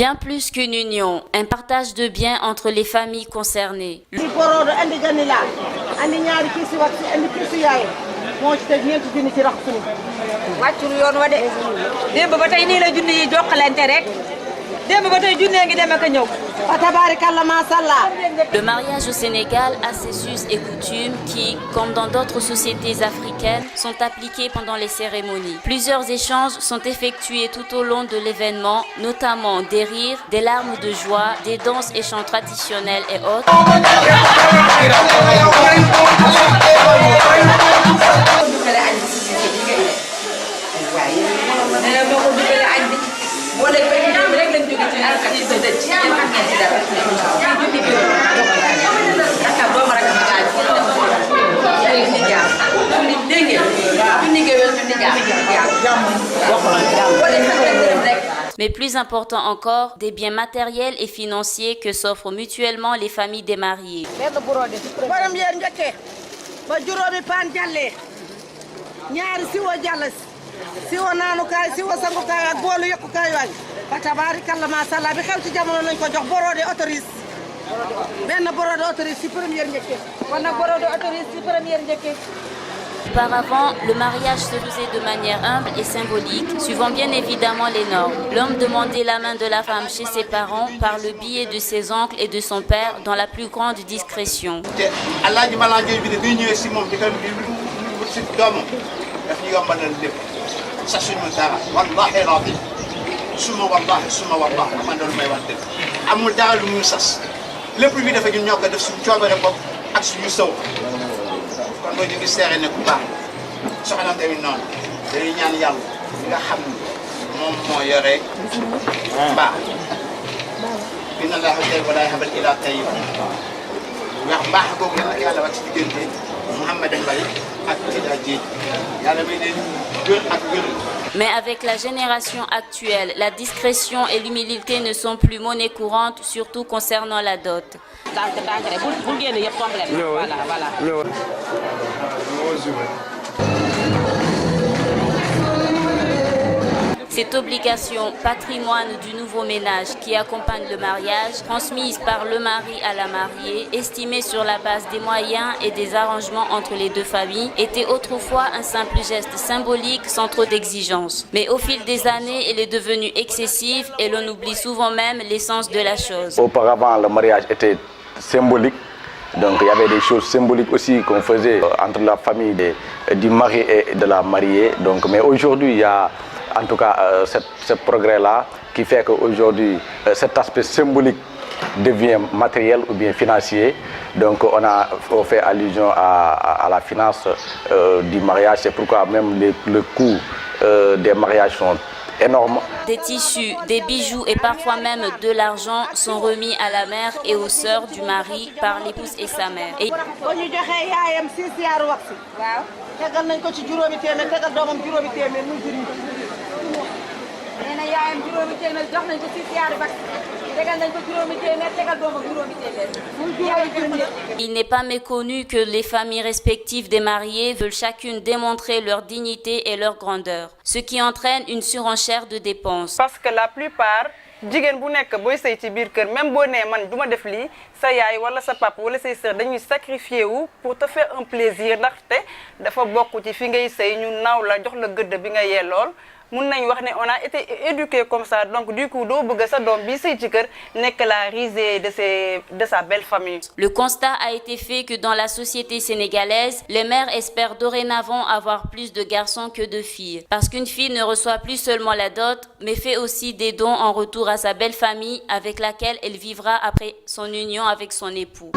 Bien plus qu'une union, un partage de biens entre les familles concernées. Le mariage au Sénégal a ses us et coutumes qui, comme dans d'autres sociétés africaines, sont appliquées pendant les cérémonies. Plusieurs échanges sont effectués tout au long de l'événement, notamment des rires, des larmes de joie, des danses et chants traditionnels et autres. Mais plus important encore, des biens matériels et financiers que s'offrent mutuellement les familles des mariés. Auparavant, le mariage se faisait de manière humble et symbolique, suivant bien évidemment les normes. L'homme demandait la main de la femme chez ses parents par le biais de ses oncles et de son père dans la plus grande discrétion. kon mooy ñu ngi seere ne ku baax soxna tamit noonu dañuy ñaan yàlla nga xam ne moom moo yore mbaax inna Allaaha tayyib wa laa yahbal illaa tayyib wax mbaax boobu nag yàlla wax ci diggante Mouhamed Mbaye ak Tida Dièye yàlla may leen gën ak gën. Mais avec la génération actuelle, la discrétion et l'humilité ne sont plus monnaie courante, surtout concernant la dot. Cette obligation, patrimoine du nouveau ménage qui accompagne le mariage, transmise par le mari à la mariée, estimée sur la base des moyens et des arrangements entre les deux familles, était autrefois un simple geste symbolique sans trop d'exigence. Mais au fil des années, elle est devenue excessive et l'on oublie souvent même l'essence de la chose. Auparavant, le mariage était symbolique. Donc il y avait des choses symboliques aussi qu'on faisait entre la famille du mari et de la mariée. Donc, mais aujourd'hui, il y a en tout cas ce progrès-là qui fait qu'aujourd'hui, cet aspect symbolique devient matériel ou bien financier. Donc on fait allusion à la finance du mariage. C'est pourquoi même le coût des mariages sont énormes. Des tissus, des bijoux et parfois même de l'argent sont remis à la mère et aux sœurs du mari par l'épouse et sa mère. Il n'est pas méconnu que les familles respectives des mariés veulent chacune démontrer leur dignité et leur grandeur, ce qui entraîne une surenchère de dépenses. Parce que la plupart jigéen bu nekk booy sëy ci biir kër même boo nee man du ma def lii sa yaay wala sa papa wala say sœur dañuy sacrifier wu pour te faire un plaisir ndaxte dafa bokk ci fi ngay sëy ñu naaw la jox la gëdd bi nga yellool. On a été éduqués comme ça, donc du coup, n'est que la risée de sa belle famille. Le constat a été fait que dans la société sénégalaise, les mères espèrent dorénavant avoir plus de garçons que de filles. Parce qu'une fille ne reçoit plus seulement la dot, mais fait aussi des dons en retour à sa belle famille avec laquelle elle vivra après son union avec son époux.